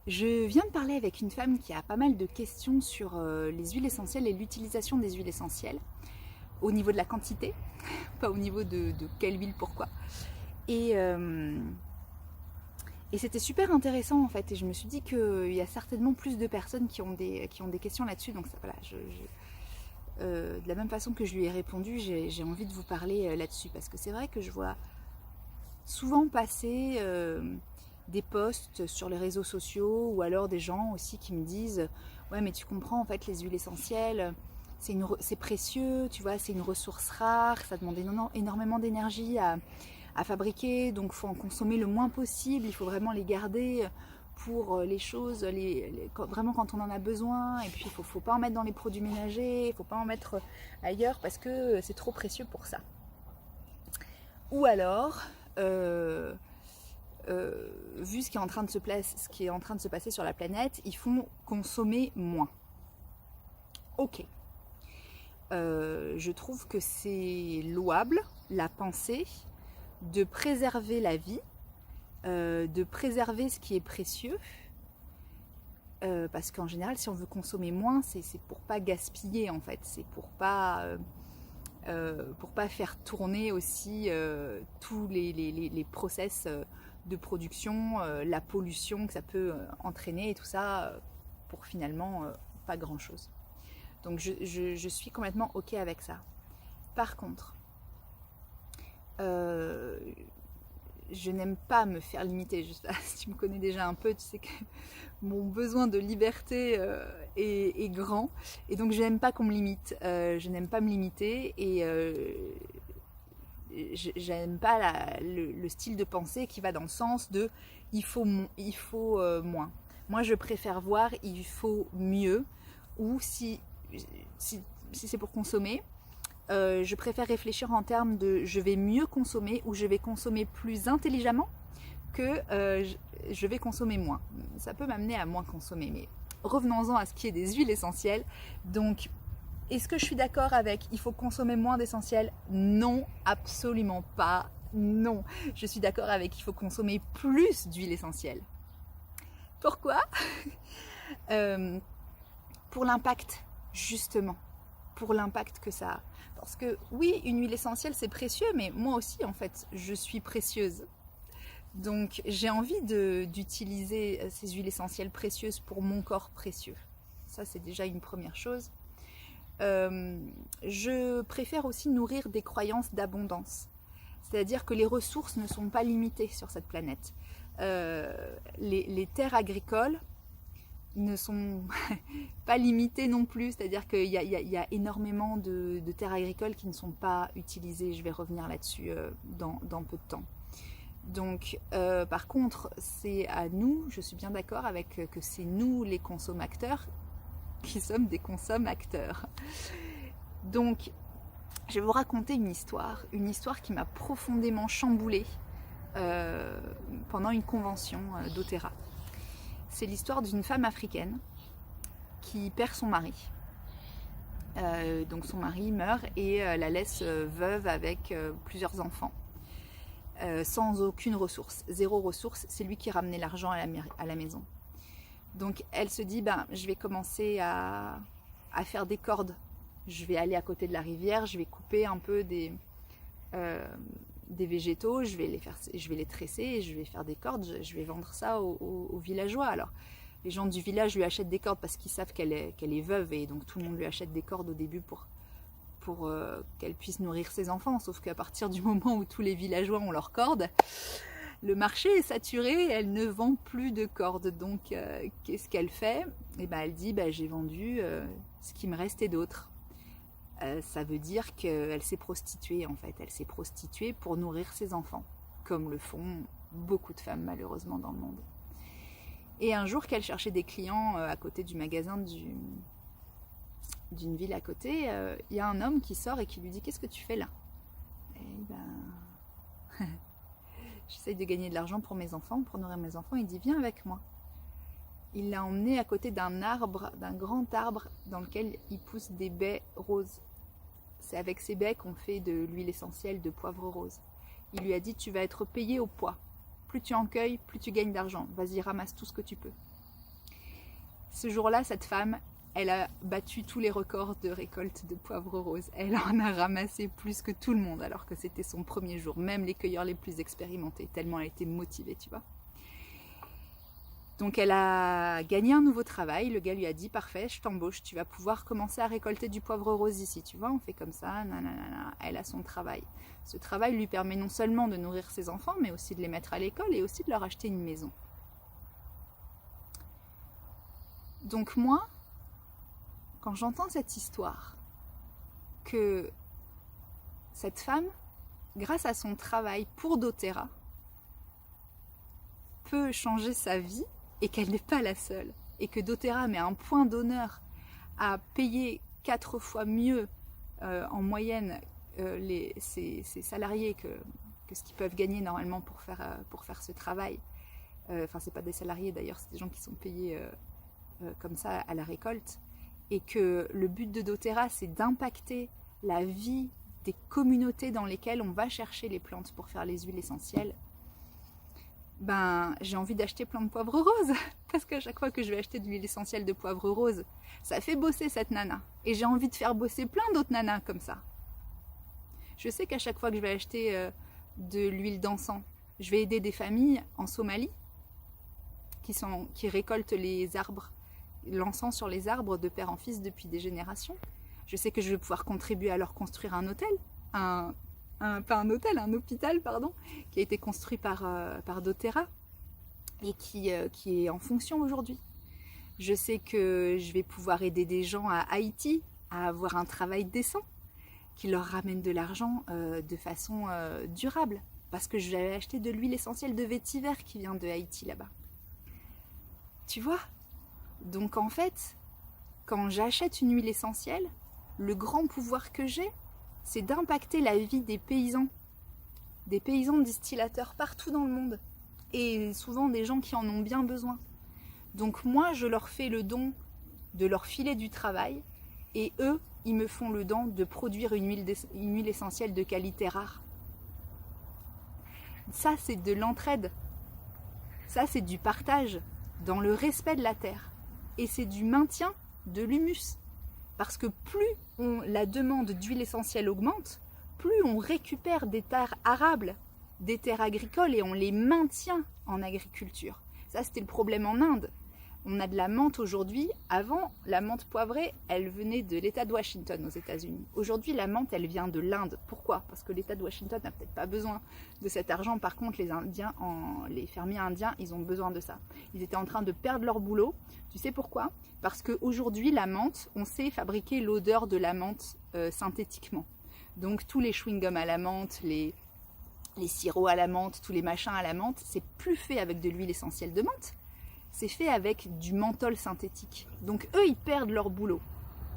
Je viens de parler avec une femme qui a pas mal de questions sur les huiles essentielles et l'utilisation des huiles essentielles, au niveau de la quantité, pas au niveau de quelle huile, pourquoi. Et, euh, et c'était super intéressant en fait, et je me suis dit qu'il y a certainement plus de personnes qui ont des questions là-dessus, donc ça, voilà, de la même façon que je lui ai répondu, j'ai envie de vous parler là-dessus, parce que c'est vrai que je vois souvent passer des posts sur les réseaux sociaux ou alors des gens aussi qui me disent ouais mais tu comprends en fait les huiles essentielles c'est précieux, tu vois, c'est une ressource rare, ça demande énormément d'énergie à fabriquer, donc il faut en consommer le moins possible, il faut vraiment les garder pour les choses, vraiment quand on en a besoin, et puis il faut pas en mettre dans les produits ménagers, il faut pas en mettre ailleurs parce que c'est trop précieux pour ça. Ou alors, euh, vu ce qui est en train de se passer sur la planète, ils font consommer moins. Ok. Je trouve que c'est louable, la pensée, de préserver la vie, de préserver ce qui est précieux, parce qu'en général, si on veut consommer moins, c'est pour pas gaspiller en fait, c'est pour pas faire tourner aussi tous les process de production, la pollution que ça peut entraîner et tout ça, pour finalement pas grand chose. Donc je suis complètement ok avec ça. Par contre, euh, je n'aime pas me faire limiter. Si tu me connais déjà un peu, tu sais que mon besoin de liberté est grand. Et donc je n'aime pas qu'on me limite. Je n'aime pas me limiter et j'aime pas le style de pensée qui va dans le sens de il faut moins. Moi je préfère voir il faut mieux, ou si c'est pour consommer, je préfère réfléchir en termes de je vais mieux consommer ou je vais consommer plus intelligemment que je vais consommer moins. Ça peut m'amener à moins consommer, mais revenons-en à ce qui est des huiles essentielles. Donc, est-ce que je suis d'accord avec il faut consommer moins d'essentiels? Non, absolument pas. Non, je suis d'accord avec il faut consommer plus d'huile essentielle. Pourquoi? euh, Pour l'impact, justement. Pour l'impact que ça a. Parce que oui, une huile essentielle c'est précieux, mais moi aussi en fait, je suis précieuse. Donc j'ai envie d'utiliser ces huiles essentielles précieuses pour mon corps précieux. Ça c'est déjà une première chose. Je préfère aussi nourrir des croyances d'abondance. C'est-à-dire que les ressources ne sont pas limitées sur cette planète. Les terres agricoles ne sont pas limitées non plus, c'est-à-dire qu'il y a énormément de terres agricoles qui ne sont pas utilisées. Je vais revenir là-dessus dans peu de temps. Donc, par contre, c'est à nous, je suis bien d'accord avec que c'est nous les consommateurs qui sommes des consommateurs. Donc, je vais vous raconter une histoire qui m'a profondément chamboulée pendant une convention d'Otera. C'est l'histoire d'une femme africaine qui perd son mari. Donc son mari meurt et la laisse veuve avec plusieurs enfants. Sans aucune ressource, zéro ressource, c'est lui qui ramenait l'argent à la maison. Donc elle se dit, je vais commencer à faire des cordes. Je vais aller à côté de la rivière, je vais couper un peu des végétaux, je vais les tresser et je vais faire des cordes, je vais vendre ça aux villageois. Alors les gens du village lui achètent des cordes parce qu'ils savent qu'elle est veuve, et donc tout le monde lui achète des cordes au début pour qu'elle puisse nourrir ses enfants. Sauf qu'à partir du moment où tous les villageois ont leurs cordes, le marché est saturé, elle ne vend plus de cordes. Donc qu'est-ce qu'elle fait? Elle dit j'ai vendu ce qui me restait d'autre. Ça veut dire qu'elle s'est prostituée en fait. Elle s'est prostituée pour nourrir ses enfants, comme le font beaucoup de femmes malheureusement dans le monde. Et un jour qu'elle cherchait des clients à côté du magasin d'une ville à côté, y a un homme qui sort et qui lui dit: qu'est-ce que tu fais là? Et j'essaye de gagner de l'argent pour mes enfants, pour nourrir mes enfants. Il dit: viens avec moi. Il l'a emmené à côté d'un arbre, d'un grand arbre dans lequel il pousse des baies roses. C'est avec ces baies qu'on fait de l'huile essentielle de poivre rose. Il lui a dit: tu vas être payé au poids. Plus tu en cueilles, plus tu gagnes d'argent. Vas-y, ramasse tout ce que tu peux. Ce jour-là, cette femme, elle a battu tous les records de récolte de poivre rose. Elle en a ramassé plus que tout le monde, alors que c'était son premier jour. Même les cueilleurs les plus expérimentés, tellement elle était motivée, tu vois. Donc elle a gagné un nouveau travail. Le gars lui a dit, parfait, je t'embauche, tu vas pouvoir commencer à récolter du poivre rose ici. Tu vois, on fait comme ça, nanana. Elle a son travail. Ce travail lui permet non seulement de nourrir ses enfants, mais aussi de les mettre à l'école et aussi de leur acheter une maison. Donc moi, quand j'entends cette histoire, que cette femme, grâce à son travail pour doTERRA, peut changer sa vie et qu'elle n'est pas la seule, et que doTERRA met un point d'honneur à payer 4 fois mieux en moyenne ses salariés que ce qu'ils peuvent gagner normalement pour faire ce travail. Enfin, c'est pas des salariés d'ailleurs, c'est des gens qui sont payés comme ça à la récolte. Et que le but de doTERRA, c'est d'impacter la vie des communautés dans lesquelles on va chercher les plantes pour faire les huiles essentielles. Ben, j'ai envie d'acheter plein de poivre rose, parce qu'à chaque fois que je vais acheter de l'huile essentielle de poivre rose, ça fait bosser cette nana. Et j'ai envie de faire bosser plein d'autres nanas comme ça. Je sais qu'à chaque fois que je vais acheter de l'huile d'encens, je vais aider des familles en Somalie qui récoltent les arbres, l'encens sur les arbres de père en fils depuis des générations. Je sais que je vais pouvoir contribuer à leur construire un hôtel, pas un hôtel, un hôpital, pardon, qui a été construit par doTERRA et qui est en fonction aujourd'hui. Je sais que je vais pouvoir aider des gens à Haïti à avoir un travail décent, qui leur ramène de l'argent de façon durable, parce que je vais acheter de l'huile essentielle de vétiver qui vient de Haïti là-bas. Tu vois ? Donc en fait, quand j'achète une huile essentielle, le grand pouvoir que j'ai, c'est d'impacter la vie des paysans distillateurs partout dans le monde, et souvent des gens qui en ont bien besoin. Donc moi, je leur fais le don de leur filer du travail, et eux, ils me font le don de produire une huile essentielle de qualité rare. Ça, c'est de l'entraide. Ça, c'est du partage dans le respect de la terre. Et c'est du maintien de l'humus. Parce que plus la demande d'huile essentielle augmente, plus on récupère des terres arables, des terres agricoles, et on les maintient en agriculture. Ça, c'était le problème en Inde. On a de la menthe aujourd'hui. Avant, la menthe poivrée, elle venait de l'État de Washington aux États-Unis. Aujourd'hui, la menthe, elle vient de l'Inde. Pourquoi ? Parce que l'État de Washington n'a peut-être pas besoin de cet argent. Par contre, les fermiers indiens, ils ont besoin de ça. Ils étaient en train de perdre leur boulot. Tu sais pourquoi ? Parce qu'aujourd'hui, la menthe, on sait fabriquer l'odeur de la menthe synthétiquement. Donc, tous les chewing-gums à la menthe, les sirops à la menthe, tous les machins à la menthe, c'est plus fait avec de l'huile essentielle de menthe. C'est fait avec du menthol synthétique. Donc eux, ils perdent leur boulot.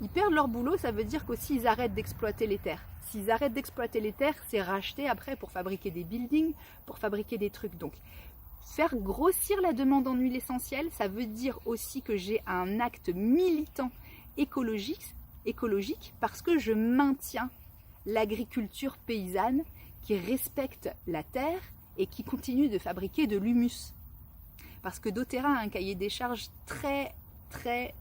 Ils perdent leur boulot, ça veut dire qu'aussi ils arrêtent d'exploiter les terres. S'ils arrêtent d'exploiter les terres, c'est racheté après pour fabriquer des buildings, pour fabriquer des trucs. Donc faire grossir la demande en huile essentielle, ça veut dire aussi que j'ai un acte militant écologique parce que je maintiens l'agriculture paysanne qui respecte la terre et qui continue de fabriquer de l'humus. Parce que doTERRA a un cahier des charges très, très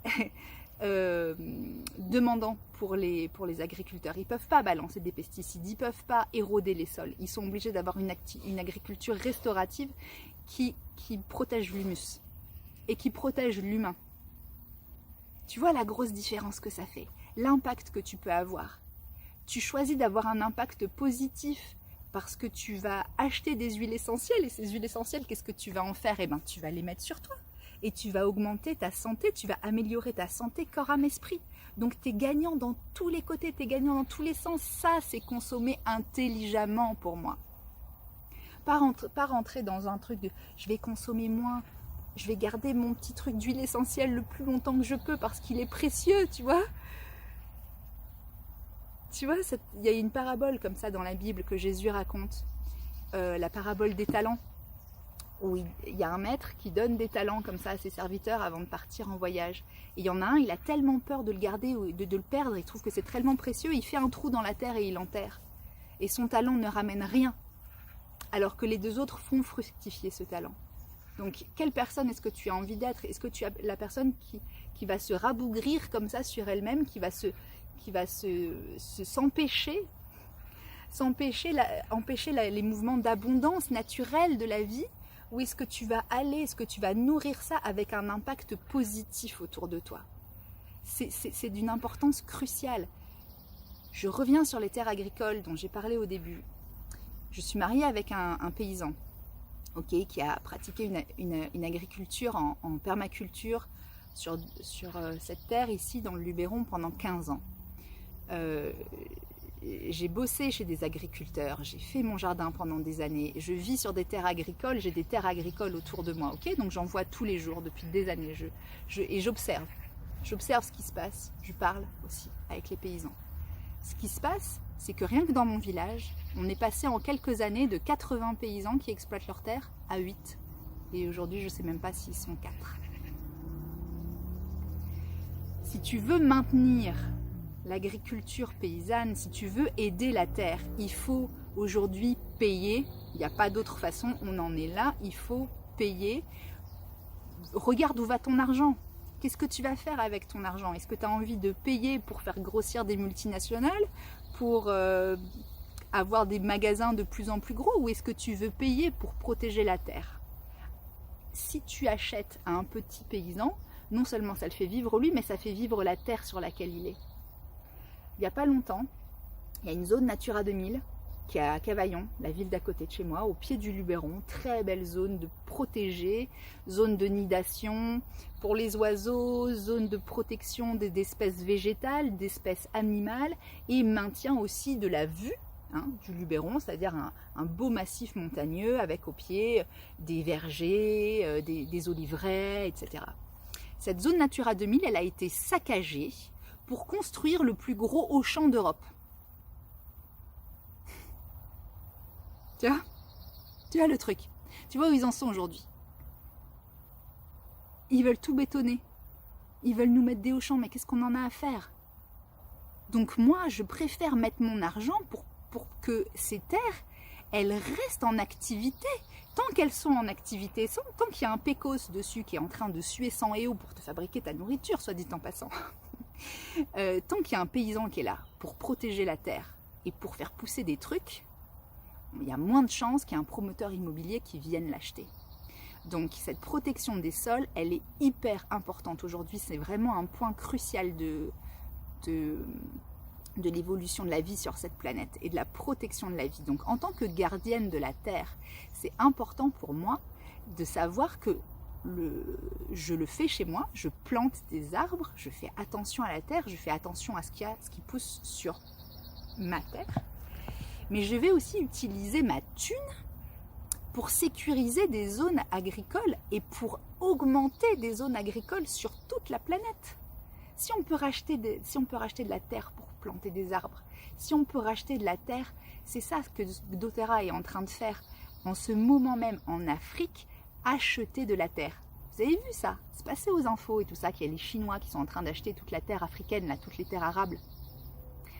demandant pour les agriculteurs. Ils ne peuvent pas balancer des pesticides, ils ne peuvent pas éroder les sols. Ils sont obligés d'avoir une agriculture restaurative qui protège l'humus et qui protège l'humain. Tu vois la grosse différence que ça fait, l'impact que tu peux avoir. Tu choisis d'avoir un impact positif parce que tu vas acheter des huiles essentielles, et ces huiles essentielles, qu'est-ce que tu vas en faire ? Eh bien, tu vas les mettre sur toi, et tu vas augmenter ta santé, tu vas améliorer ta santé corps, âme, esprit. Donc, tu es gagnant dans tous les côtés, tu es gagnant dans tous les sens. Ça, c'est consommer intelligemment pour moi. Pas rentrer dans un truc de « je vais consommer moins, je vais garder mon petit truc d'huile essentielle le plus longtemps que je peux parce qu'il est précieux, tu vois ?» Tu vois, il y a une parabole comme ça dans la Bible que Jésus raconte, la parabole des talents, où il y a un maître qui donne des talents comme ça à ses serviteurs avant de partir en voyage. Et il y en a un, il a tellement peur de le garder ou de le perdre, il trouve que c'est tellement précieux, il fait un trou dans la terre et il l'enterre. Et son talent ne ramène rien, alors que les deux autres font fructifier ce talent. Donc, quelle personne est-ce que tu as envie d'être? Est-ce que tu as la personne qui va se rabougrir comme ça sur elle-même, qui va empêcher les mouvements d'abondance naturelle de la vie? Ou est-ce que tu vas est-ce que tu vas nourrir ça avec un impact positif autour de toi? C'est d'une importance cruciale. Je reviens sur les terres agricoles dont j'ai parlé au début. Je suis mariée avec un paysan, qui a pratiqué une agriculture en permaculture sur cette terre ici dans le Luberon pendant 15 ans. J'ai bossé chez des agriculteurs, j'ai fait mon jardin pendant des années, je vis sur des terres agricoles, j'ai des terres agricoles autour de moi, donc j'en vois tous les jours depuis des années, et j'observe ce qui se passe, je parle aussi avec les paysans. Ce qui se passe, c'est que rien que dans mon village, on est passé en quelques années de 80 paysans qui exploitent leurs terres à 8, et aujourd'hui je ne sais même pas s'ils sont 4. Si tu veux maintenir l'agriculture paysanne, si tu veux aider la terre, il faut aujourd'hui payer. Il n'y a pas d'autre façon, on en est là, il faut payer. Regarde où va ton argent. Qu'est-ce que tu vas faire avec ton argent? Est-ce que tu as envie de payer pour faire grossir des multinationales, pour avoir des magasins de plus en plus gros, ou est-ce que tu veux payer pour protéger la terre? Si tu achètes à un petit paysan, non seulement ça le fait vivre lui, mais ça fait vivre la terre sur laquelle il est. Il n'y a pas longtemps, il y a une zone Natura 2000 qui est à Cavaillon, la ville d'à côté de chez moi, au pied du Luberon. Très belle zone de protégée, zone de nidation pour les oiseaux, zone de protection d'espèces végétales, d'espèces animales, et maintien aussi de la vue du Luberon, c'est-à-dire un beau massif montagneux avec au pied des vergers, des oliveraies, etc. Cette zone Natura 2000, elle a été saccagée pour construire le plus gros Auchan d'Europe. Tu vois le truc. Tu vois où ils en sont aujourd'hui. Ils veulent tout bétonner. Ils veulent nous mettre des Auchan, mais qu'est-ce qu'on en a à faire? Donc moi, je préfère mettre mon argent pour que ces terres, elles restent en activité. Tant qu'elles sont en activité, tant qu'il y a un pécos dessus qui est en train de suer sang et eau pour te fabriquer ta nourriture, soit dit en passant, tant qu'il y a un paysan qui est là pour protéger la terre et pour faire pousser des trucs, il y a moins de chances qu'il y ait un promoteur immobilier qui vienne l'acheter. Donc cette protection des sols, elle est hyper importante aujourd'hui. C'est vraiment un point crucial de l'évolution de la vie sur cette planète et de la protection de la vie. Donc en tant que gardienne de la terre, c'est important pour moi de savoir que je le fais chez moi, je plante des arbres, je fais attention à la terre, je fais attention à ce qui pousse sur ma terre, mais je vais aussi utiliser ma thune pour sécuriser des zones agricoles et pour augmenter des zones agricoles sur toute la planète. Si on peut racheter de la terre pour planter des arbres, si on peut racheter de la terre, c'est ça ce que doTERRA est en train de faire en ce moment même en Afrique, acheter de la terre. Vous avez vu ça? C'est passé aux infos et tout ça, qu'il y a les Chinois qui sont en train d'acheter toute la terre africaine, là, toutes les terres arables.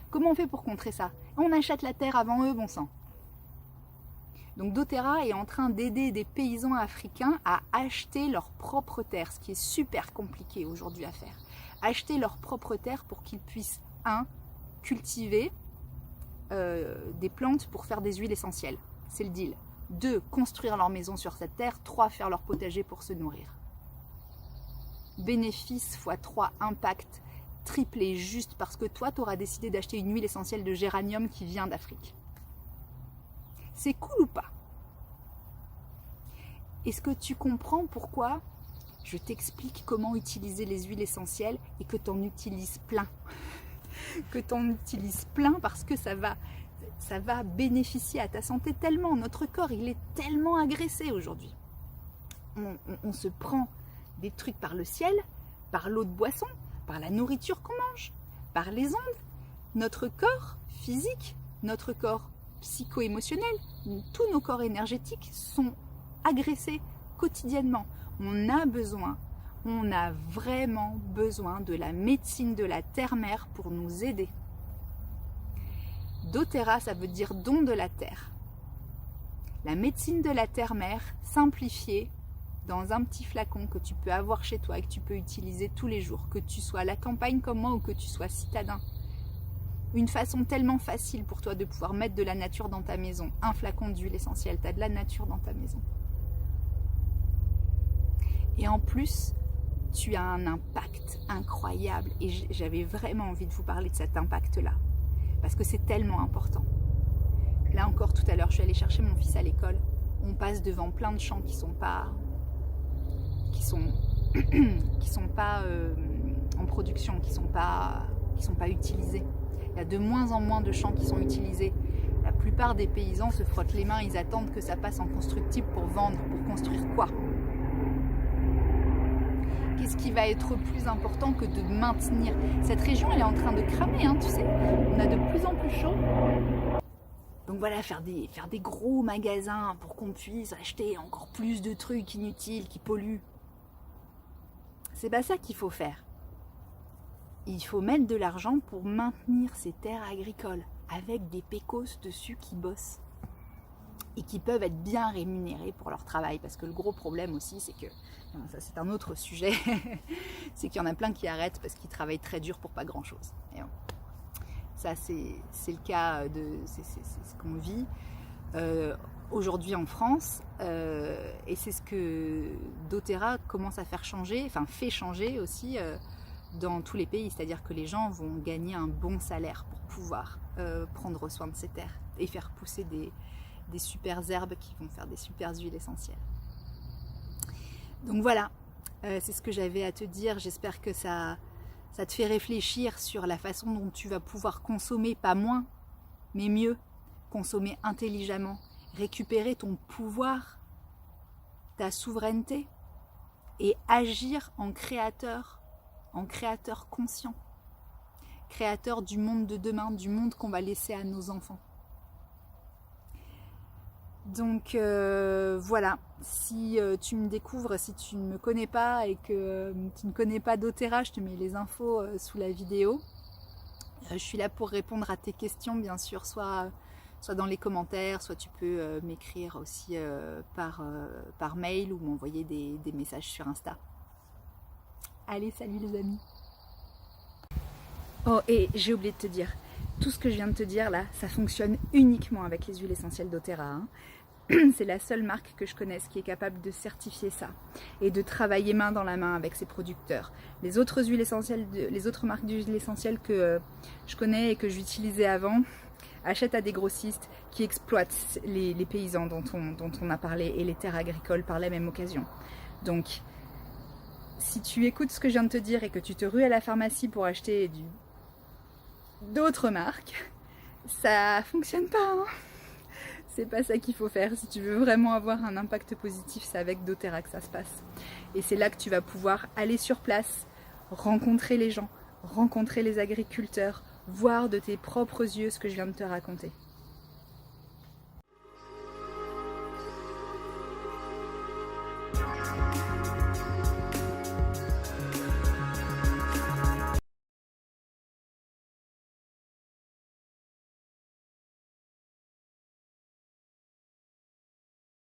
Comment on fait pour contrer ça? On achète la terre avant eux, bon sang. Donc doTERRA est en train d'aider des paysans africains à acheter leur propre terre, ce qui est super compliqué aujourd'hui à faire. Acheter leur propre terre pour qu'ils puissent, cultiver des plantes pour faire des huiles essentielles. C'est le deal. 2, construire leur maison sur cette terre. 3, faire leur potager pour se nourrir. Bénéfice x 3, impact triplé juste parce que toi, tu auras décidé d'acheter une huile essentielle de géranium qui vient d'Afrique. C'est cool ou pas? Est-ce que tu comprends pourquoi je t'explique comment utiliser les huiles essentielles et que tu en utilises plein? Que tu en utilises plein parce que ça va bénéficier à ta santé tellement. Notre corps, il est tellement agressé aujourd'hui. On se prend des trucs par le ciel, par l'eau de boisson, par la nourriture qu'on mange, par les ondes. Notre corps physique, notre corps psycho-émotionnel, tous nos corps énergétiques sont agressés quotidiennement. On a vraiment besoin de la médecine de la terre-mère pour nous aider. doTERRA, ça veut dire don de la terre. La médecine de la terre-mère, simplifiée, dans un petit flacon que tu peux avoir chez toi et que tu peux utiliser tous les jours, que tu sois à la campagne comme moi ou que tu sois citadin. Une façon tellement facile pour toi de pouvoir mettre de la nature dans ta maison. Un flacon d'huile essentielle, tu as de la nature dans ta maison. Et en plus, tu as un impact incroyable. Et j'avais vraiment envie de vous parler de cet impact-là. Parce que c'est tellement important. Là encore, tout à l'heure, je suis allée chercher mon fils à l'école. On passe devant plein de champs qui sont pas en production, qui sont pas utilisés. Il y a de moins en moins de champs qui sont utilisés. La plupart des paysans se frottent les mains, ils attendent que ça passe en constructible pour vendre. Pour construire quoi? Qu'est-ce qui va être plus important que de maintenir? Cette région, elle est en train de cramer, hein, tu sais. On a de plus en plus chaud. Donc voilà, faire des gros magasins pour qu'on puisse acheter encore plus de trucs inutiles qui polluent. C'est pas ça qu'il faut faire. Il faut mettre de l'argent pour maintenir ces terres agricoles avec des pécos dessus qui bossent et qui peuvent être bien rémunérés pour leur travail. Parce que le gros problème aussi, c'est que, ça c'est un autre sujet, c'est qu'il y en a plein qui arrêtent parce qu'ils travaillent très dur pour pas grand chose. Et ça c'est le cas c'est ce qu'on vit aujourd'hui en France et c'est ce que doTERRA commence à faire changer, enfin fait changer aussi dans tous les pays, c'est-à-dire que les gens vont gagner un bon salaire pour pouvoir prendre soin de ces terres et faire pousser des super herbes qui vont faire des super huiles essentielles. Donc voilà, c'est ce que j'avais à te dire. J'espère que ça te fait réfléchir sur la façon dont tu vas pouvoir consommer, pas moins, mais mieux, consommer intelligemment, récupérer ton pouvoir, ta souveraineté et agir en créateur conscient, créateur du monde de demain, du monde qu'on va laisser à nos enfants. Donc voilà, si tu me découvres, si tu ne me connais pas et que tu ne connais pas doTERRA, je te mets les infos sous la vidéo. Je suis là pour répondre à tes questions, bien sûr, soit dans les commentaires, soit tu peux m'écrire aussi par mail ou m'envoyer des messages sur Insta. Allez, salut les amis. Oh, et j'ai oublié de te dire, tout ce que je viens de te dire là, ça fonctionne uniquement avec les huiles essentielles doTERRA. Hein. C'est la seule marque que je connaisse qui est capable de certifier ça et de travailler main dans la main avec ses producteurs. Les autres huiles essentielles, les autres marques d'huiles essentielles que je connais et que j'utilisais avant, achètent à des grossistes qui exploitent les paysans dont on a parlé et les terres agricoles par la même occasion. Donc, si tu écoutes ce que je viens de te dire et que tu te rues à la pharmacie pour acheter d'autres marques, ça fonctionne pas, hein. C'est pas ça qu'il faut faire. Si tu veux vraiment avoir un impact positif, c'est avec doTERRA que ça se passe. Et c'est là que tu vas pouvoir aller sur place, rencontrer les gens, rencontrer les agriculteurs, voir de tes propres yeux ce que je viens de te raconter.